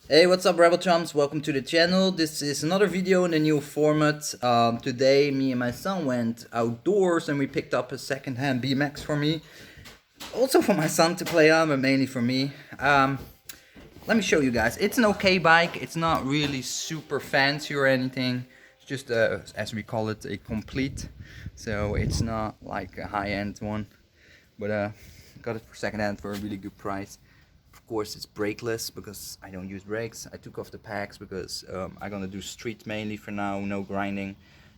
Hey, what's up, Rebel Chums? Welcome to the channel. This is another video in a new format. Today, me and my son went outdoors and we picked up a second-hand BMX for me. Also for my son to play on, but mainly for me. Let me show you guys. It's an okay bike. It's not really super fancy or anything. It's just, as we call it, a complete. So it's not like a high-end one. But got it for second-hand for a really good price. Of course, it's brakeless because I don't use brakes. I took off the packs because I'm gonna do street mainly for now, no grinding,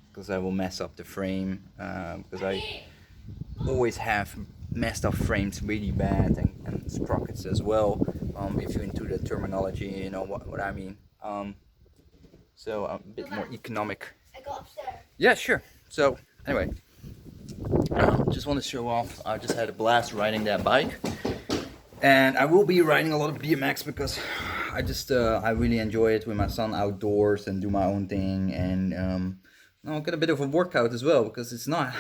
because I will mess up the frame. Because I always have messed up frames really bad, and sprockets as well. If you're into the terminology, you know what I mean. So a bit more economic. I go upstairs. Yeah, sure. So anyway, just want to show off. I just had a blast riding that bike. And I will be riding a lot of BMX because I really enjoy it with my son outdoors and do my own thing, and I'll get a bit of a workout as well because it's not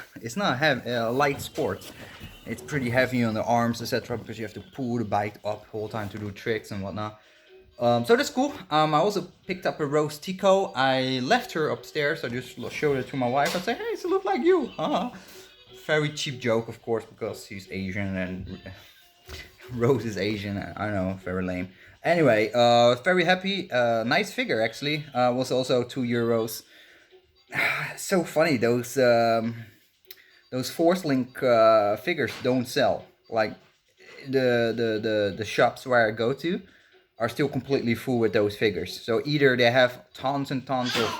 a light sport. It's pretty heavy on the arms, etc. Because you have to pull the bike up the whole time to do tricks and whatnot. So that's cool. I also picked up a Rose Tico. I left her upstairs. I just showed it to my wife. I said, "Hey, she look like you." Very cheap joke, of course, because she's Asian and Rose is Asian. I know, very lame. Anyway, very happy. Nice figure actually. Was also €2. So funny those Force Link figures don't sell. Like the shops where I go to are still completely full with those figures. So either they have tons and tons of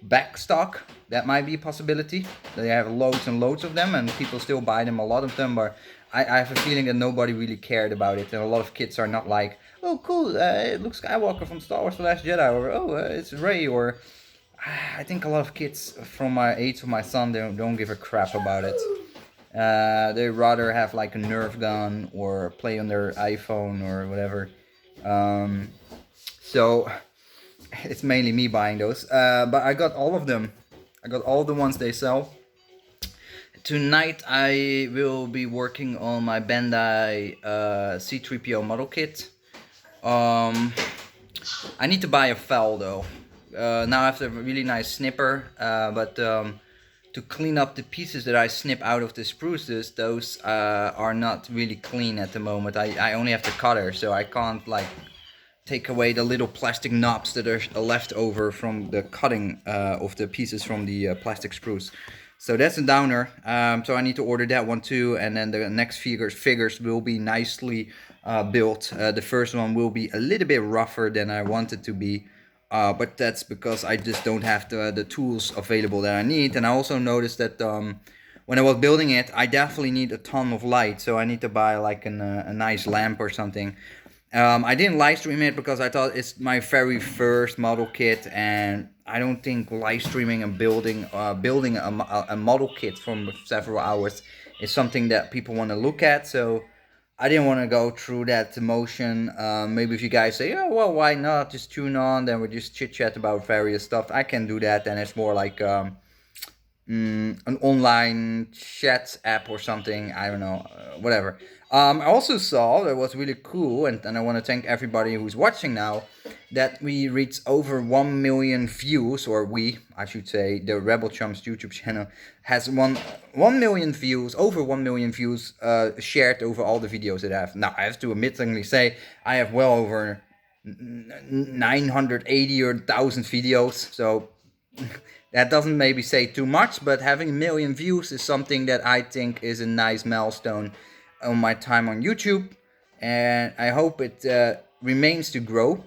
back stock. That might be a possibility. They have loads and loads of them, and people still buy them, a lot of them. But I have a feeling that nobody really cared about it, and a lot of kids are not like, "Oh, cool! It looks Skywalker from Star Wars: The Last Jedi," or "Oh, it's Rey," or I think a lot of kids from my age of my son don't give a crap about it. They rather have like a Nerf gun or play on their iPhone or whatever. Um, so it's mainly me buying those. But I got all of them. I got all the ones they sell. Tonight I will be working on my Bandai C3PO model kit. Um, I need to buy a file though. Now I have a really nice snipper, but to clean up the pieces that I snip out of the spruces, those are not really clean at the moment. I only have the cutter, so I can't like take away the little plastic knobs that are left over from the cutting of the pieces from the plastic spruce. So that's a downer. So I need to order that one too, and then the next figures will be nicely built. The first one will be a little bit rougher than I want it to be, but that's because I just don't have the tools available that I need. And I also noticed that when I was building it, I definitely need a ton of light, so I need to buy like a nice lamp or something. I didn't live stream it because I thought it's my very first model kit, and I don't think live streaming and building a model kit from several hours is something that people want to look at. So I didn't want to go through that emotion. Maybe if you guys say, "Oh well, why not? Just tune on, then we just chit chat about various stuff." I can do that, and it's more like an online chat app or something. I don't know, whatever. I also saw that was really cool, and I want to thank everybody who's watching now, that we reached over 1 million views, or I should say, the Rebel Chums YouTube channel has 1 million views, over 1 million views shared over all the videos that I have. Now, I have to admittedly say, I have well over 980 or 1,000 videos, so that doesn't maybe say too much, but having 1 million views is something that I think is a nice milestone on my time on YouTube, and I hope it remains to grow.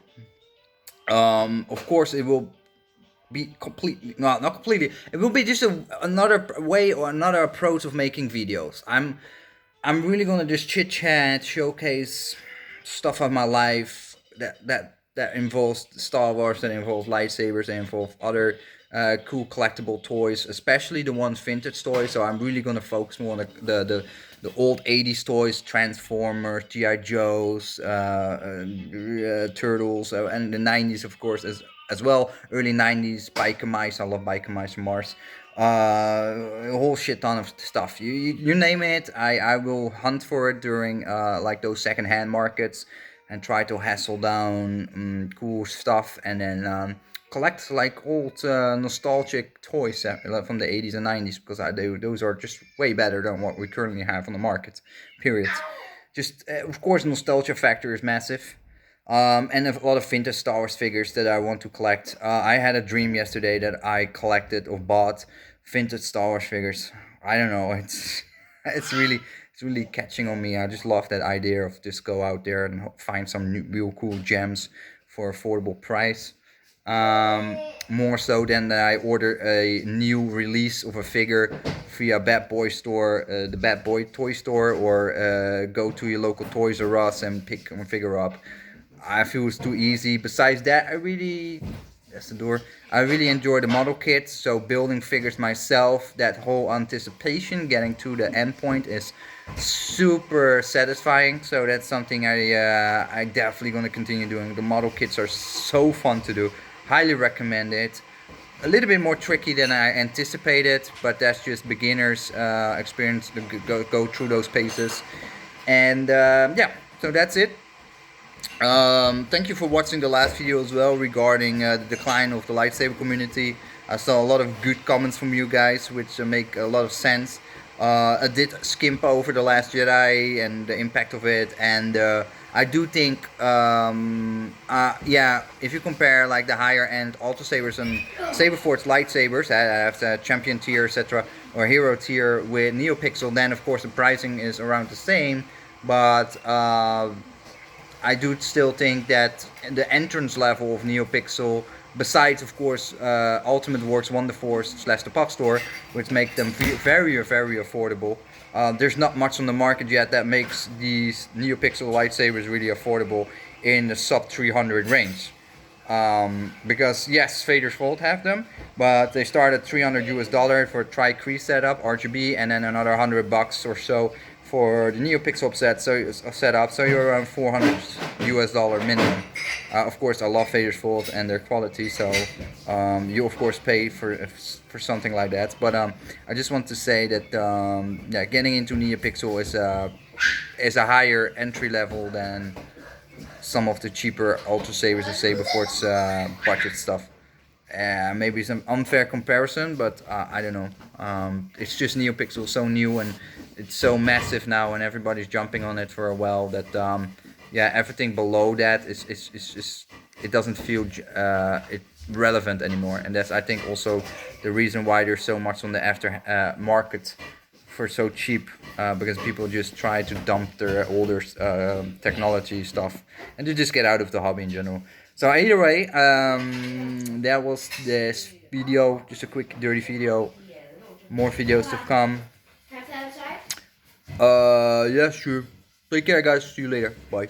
Of course, it will be completely, no, not completely. It will be just another way or another approach of making videos. I'm really gonna just chit chat, showcase stuff of my life that involves Star Wars, that involves lightsabers, that involve other cool collectible toys, especially the ones vintage toys. So I'm really gonna focus more on the old '80s toys, Transformers, GI Joes, Turtles, and the '90s, of course, as well. Early '90s, Biker Mice. I love Biker Mice from Mars. A whole shit ton of stuff. You name it, I will hunt for it during like those secondhand markets, and try to hassle down cool stuff, and then collect like old nostalgic toys from the 80s and 90s, because those are just way better than what we currently have on the market. Period. Just of course, nostalgia factor is massive. And a lot of vintage Star Wars figures that I want to collect. I had a dream yesterday that I collected or bought vintage Star Wars figures. I don't know. It's really catching on me. I just love that idea of just go out there and find some real cool gems for affordable price. More so than that I order a new release of a figure via Bad Boy store, the Bad Boy toy store, or go to your local Toys R Us and pick one figure up. I feel it's too easy. Besides that, that's the door. I really enjoy the model kits, so building figures myself, that whole anticipation, getting to the end point is super satisfying. So that's something I definitely gonna continue doing. The model kits are so fun to do. Highly recommend it. A little bit more tricky than I anticipated, but that's just beginners experience to go through those paces. And yeah, so that's it. Thank you for watching the last video as well regarding the decline of the lightsaber community. I saw a lot of good comments from you guys, which make a lot of sense. I did skimp over The Last Jedi and the impact of it, and I do think, yeah, if you compare like the higher end Alto Sabers and Saberforge lightsabers, have champion tier, etc., or hero tier with NeoPixel, then of course the pricing is around the same, but I do still think that the entrance level of NeoPixel, besides of course Ultimate Works, Wonder Force / the Pop Store, which make them very affordable. There's not much on the market yet that makes these NeoPixel lightsabers really affordable in the sub 300 range. Because yes, Vader's Vault have them, but they start at $300 for a tri-Kree setup, RGB, and then another $100 or so for the NeoPixel setup, so you're around $400 minimum. Of course, I love Vader's Vault and their quality, so you of course pay for something like that. But I just want to say that yeah, getting into NeoPixel is a higher entry level than some of the cheaper Ultra Sabers and Saberforge budget stuff. Maybe some unfair comparison, but I don't know. It's just NeoPixel so new and it's so massive now, and everybody's jumping on it for a while that yeah, everything below that is it doesn't feel relevant anymore, and that's I think also the reason why there's so much on the after market for so cheap, because people just try to dump their older technology stuff and to just get out of the hobby in general. So either way, that was this video, just a quick dirty video. More videos to come. Yeah, sure. Take care, guys. See you later. Bye.